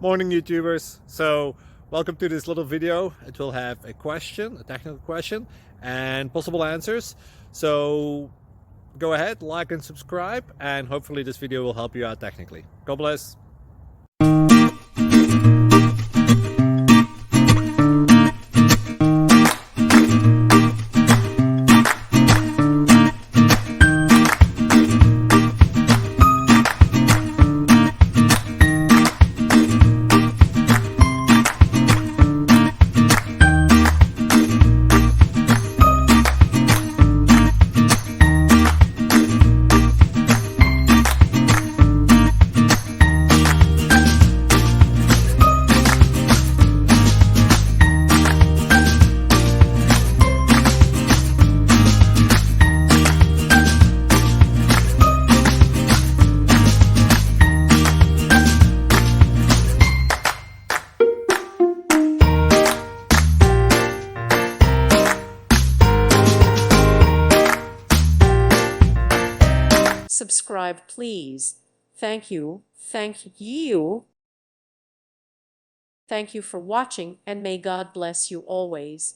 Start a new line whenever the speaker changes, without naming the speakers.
Morning YouTubers. So welcome to this little video. It will have a question, a technical question, and possible answers. So go ahead, like and subscribe, and hopefully this video will help you out technically. God bless.
Subscribe, please. Thank you. Thank you. Thank you for watching, and may God bless you always.